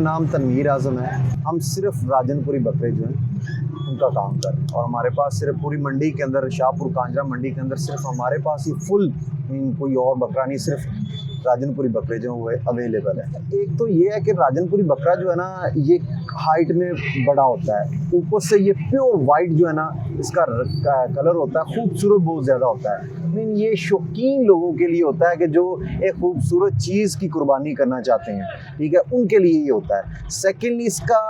नाम तनवीर आज़म है। हम सिर्फ राजनपुरी बकरे जो हैं उनका काम कर रहे हैं और हमारे पास सिर्फ पूरी मंडी के अंदर, शाहपुर कांजरा मंडी के अंदर सिर्फ हमारे पास ही फुल कोई और बकरा नहीं, सिर्फ राजनपुरी बकरे जो हैं वो अवेलेबल है। एक तो ये है कि राजनपुरी बकरा जो है ना, ये हाइट में बड़ा होता है, ऊपर से ये प्योर वाइट जो है ना इसका कलर होता है, खूबसूरत बहुत ज़्यादा होता है। ये शौकीन लोगों के लिए होता है कि जो एक खूबसूरत चीज़ की कुर्बानी करना चाहते हैं, ठीक है, उनके लिए ये होता है। सेकेंडली इसका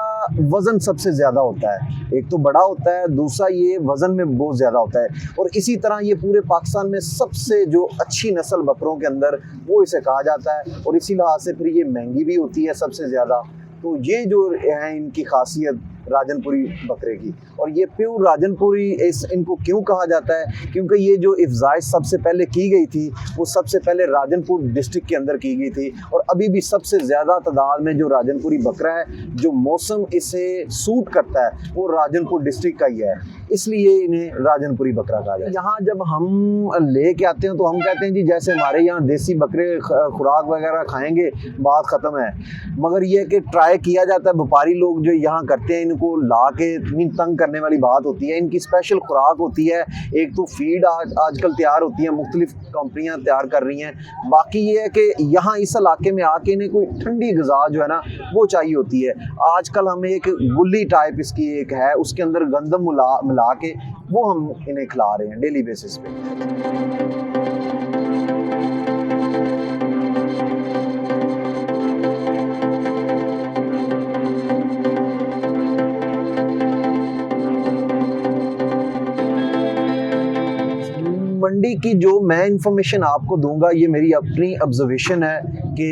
वज़न सबसे ज़्यादा होता है, एक तो बड़ा होता है, दूसरा ये वज़न में बहुत ज़्यादा होता है। और इसी तरह ये पूरे पाकिस्तान में सबसे जो अच्छी नस्ल बकरों के अंदर वो इसे कहा जाता है और इसी लिहाज से फिर ये महंगी भी होती है सबसे ज़्यादा। तो ये जो है इनकी खासियत राजनपुरी बकरे की। और ये प्योर राजनपुरी इनको क्यों कहा जाता है, क्योंकि ये जो इफ़ज़ाइश सबसे पहले की गई थी वो सबसे पहले राजनपुर डिस्ट्रिक्ट के अंदर की गई थी। और अभी भी सबसे ज़्यादा तादाद में जो राजनपुरी बकरा है, जो मौसम इसे सूट करता है, वो राजनपुर डिस्ट्रिक्ट का ही है, इसलिए इन्हें राजनपुरी बकरा कहा जाता है। यहाँ जब हम ले के आते हैं तो हम कहते हैं जी जैसे हमारे यहाँ देसी बकरे खुराक वगैरह खाएंगे, बात ख़त्म है। मगर ये कि ट्राई किया जाता है, व्यापारी लोग जो यहाँ करते हैं इनको ला के इतनी तंग करने वाली बात होती है। इनकी स्पेशल खुराक होती है, एक तो फीड आजकल तैयार होती है, मुख्तलिफ कंपनियां तैयार कर रही हैं। बाकी ये है कि यहाँ इस इलाके में आके इन्हें कोई ठंडी ग़िज़ा जो है ना वो चाहिए होती है। आजकल हमें एक गुल्ली टाइप इसकी एक है, उसके अंदर गंदम मिला के वो हम इन्हें खिला रहे हैं डेली बेसिस पे। मंडी की जो मैं इंफॉर्मेशन आपको दूंगा ये मेरी अपनी ऑब्जर्वेशन है कि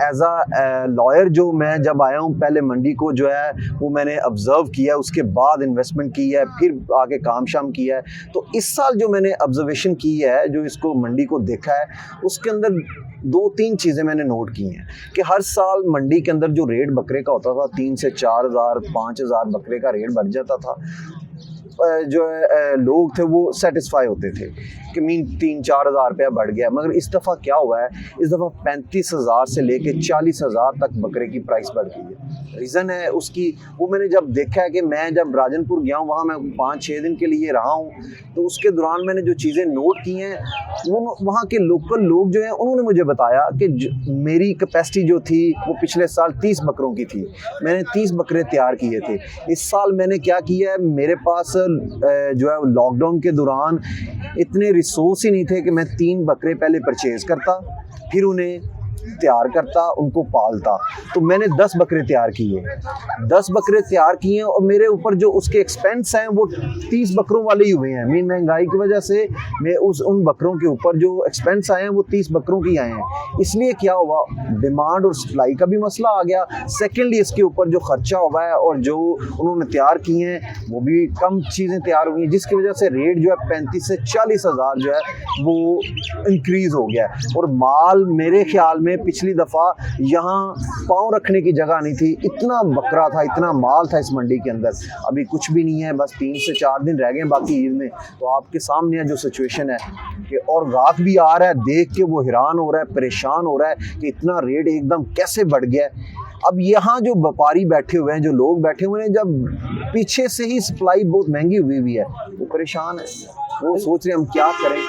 एज अ लॉयर जो मैं जब आया हूँ, पहले मंडी को जो है वो मैंने ऑब्ज़र्व किया, उसके बाद इन्वेस्टमेंट की है, फिर आगे काम शाम किया है। तो इस साल जो मैंने ऑब्जर्वेशन की है, जो इसको मंडी को देखा है, उसके अंदर 2-3 चीज़ें मैंने नोट की हैं कि हर साल मंडी के अंदर जो रेट बकरे का होता था 3 से 4 हज़ार 5 हज़ार बकरे का रेट बढ़ जाता था। जो है लोग थे वो सेटिस्फाई होते थे कि मीन 3-4 हज़ार रुपया बढ़ गया। मगर इस दफ़ा क्या हुआ है, इस दफ़ा 35 हज़ार से लेके 40 हज़ार तक बकरे की प्राइस बढ़ गई है। रीज़न है उसकी, वो मैंने जब देखा है कि मैं जब राजनपुर गया हूँ, वहाँ मैं 5-6 दिन के लिए रहा हूँ, तो उसके दौरान मैंने जो चीज़ें नोट की हैं वो वहाँ के लोकल लोग जो हैं उन्होंने मुझे बताया कि मेरी कैपेसिटी जो थी वो पिछले साल 30 बकरों की थी, मैंने 30 बकरे तैयार किए थे। इस साल मैंने क्या किया है, मेरे पास जो है लॉकडाउन के दौरान इतने रिसोर्स ही नहीं थे कि मैं 3 बकरे पहले परचेज़ करता, फिर उन्हें तैयार करता, उनको पालता। तो मैंने 10 बकरे तैयार किए, 10 बकरे तैयार किए और मेरे ऊपर जो उसके एक्सपेंस हैं वो 30 बकरों वाले ही हुए हैं। मीन महंगाई की वजह से मैं उन बकरों के ऊपर जो एक्सपेंस आए हैं वो 30 बकरों के आए हैं। इसलिए क्या हुआ, डिमांड और सप्लाई का भी मसला आ गया। सेकेंडली इसके ऊपर जो खर्चा हुआ है और जो उन्होंने तैयार किए हैं वो भी कम चीज़ें तैयार हुई हैं, जिसकी वजह से रेट जो है 35 से 40 हज़ार जो है वो इंक्रीज़ हो गया। और माल मेरे ख्याल में पिछली दफ़ा यहाँ पाँव रखने की जगह नहीं थी, इतना बकरा था, इतना माल था इस मंडी के अंदर। अभी कुछ भी नहीं है, बस 3 से 4 दिन रह गए बाकी ईद में। तो आपके सामने है जो सिचुएशन है कि और रात भी आ रहा है, देख के वो हैरान हो रहा है, परेशान हो रहा है कि इतना रेट एकदम कैसे बढ़ गया है। अब यहाँ जो व्यापारी बैठे हुए हैं, जो लोग बैठे हुए हैं, जब पीछे से ही सप्लाई बहुत महंगी हुई हुई है, वो परेशान है, वो सोच रहे हैं हम क्या करें।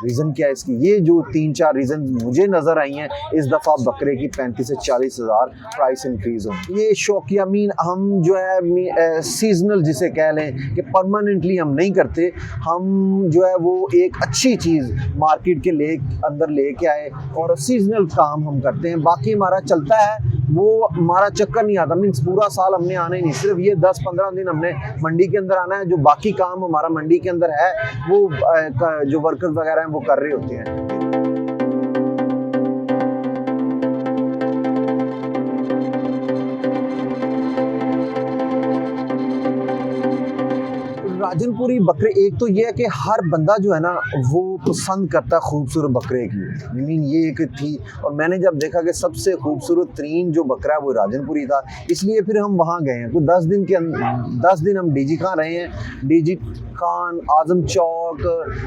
रीज़न क्या है इसकी, ये जो 3-4 रीज़न मुझे नज़र आई हैं, इस दफ़ा बकरे की 35 से 40 हज़ार प्राइस इंक्रीज़ हो। ये शौकिया मीन हम जो है सीजनल जिसे कह लें कि परमानेंटली हम नहीं करते, हम जो है वो एक अच्छी चीज़ मार्केट के अंदर लेके आए और सीजनल काम हम करते हैं। बाकी हमारा चलता है, वो हमारा चक्कर नहीं आता, मीन्स पूरा साल हमने आना ही नहीं, सिर्फ ये 10-15 दिन हमने मंडी के अंदर आना है। जो बाकी काम हमारा मंडी के अंदर है वो जो वर्कर्स वगैरह हैं वो कर रहे होते हैं। राजनपुरी बकरे, एक तो ये है कि हर बंदा जो है ना वो पसंद करता है खूबसूरत बकरे की। आई मीन ये एक थी, और मैंने जब देखा कि सबसे खूबसूरत तरीन जो बकरा है वो राजनपुरी था, इसलिए फिर हम वहाँ गए हैं। कुछ 10 दिन हम डीजी खान रहे हैं। डीजी खान, आजम चौक,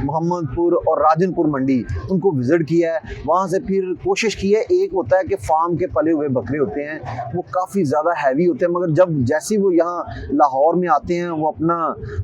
मोहम्मदपुर और राजनपुर मंडी उनको विज़िट किया है। वहाँ से फिर कोशिश की है, एक होता है कि फार्म के पले हुए बकरे होते हैं वो काफ़ी ज़्यादा हैवी होते हैं, मगर जब जैसे वो यहाँ लाहौर में आते हैं वो अपना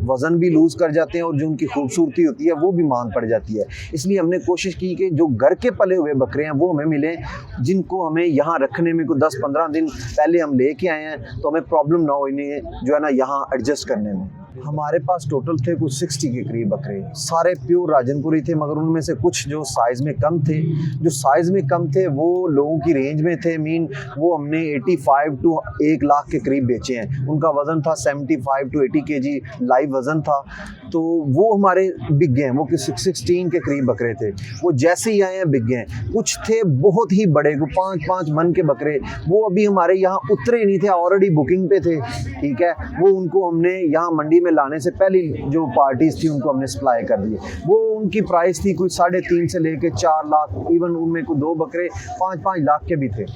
वज़न भी लूज़ कर जाते हैं और जो उनकी खूबसूरती होती है वो भी मांग पड़ जाती है। इसलिए हमने कोशिश की कि जो घर के पले हुए बकरे हैं वो हमें मिलें, जिनको हमें यहाँ रखने में कोई 10-15 दिन पहले हम लेके आए हैं, तो हमें प्रॉब्लम ना हो इन्हें जो है ना यहाँ एडजस्ट करने में। हमारे पास टोटल थे कुछ 60 के करीब बकरे, सारे प्योर राजनपुरी थे, मगर उनमें से कुछ जो साइज़ में कम थे, जो साइज़ में कम थे वो लोगों की रेंज में थे। मीन वो हमने 85 टू 1 लाख के करीब बेचे हैं। उनका वज़न था 75 टू 80 केजी लाइव वज़न था, तो वो हमारे बिक गए हैं। वो 16 के करीब बकरे थे, वो जैसे ही आए हैं बिक गए हैं। कुछ थे बहुत ही बड़े, 5-5 मन के बकरे, वो अभी हमारे यहाँ उतरे नहीं थे, ऑलरेडी बुकिंग पे थे, ठीक है। वो उनको हमने यहाँ मंडी में लाने से पहले जो पार्टीज थी उनको हमने सप्लाई कर दिए। वो उनकी प्राइस थी कोई 3.5 से लेके 4 लाख, इवन उनमें कोई 2 बकरे 5-5 लाख के भी थे।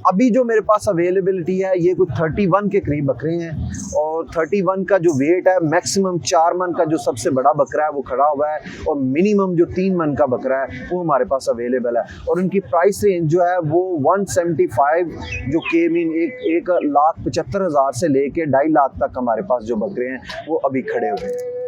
अभी जो मेरे पास अवेलेबिलिटी है ये कुछ 31 के करीब बकरे हैं, और 31 का जो वेट है मैक्सिमम 4 मन का जो सबसे बड़ा बकरा है वो खड़ा हुआ है, और मिनिमम जो 3 मन का बकरा है वो हमारे पास अवेलेबल है। और उनकी प्राइस रेंज जो है वो 175 जो के मीन 1,75,000 से लेके 2.5 लाख तक हमारे पास जो बकरे हैं वो अभी खड़े हुए हैं।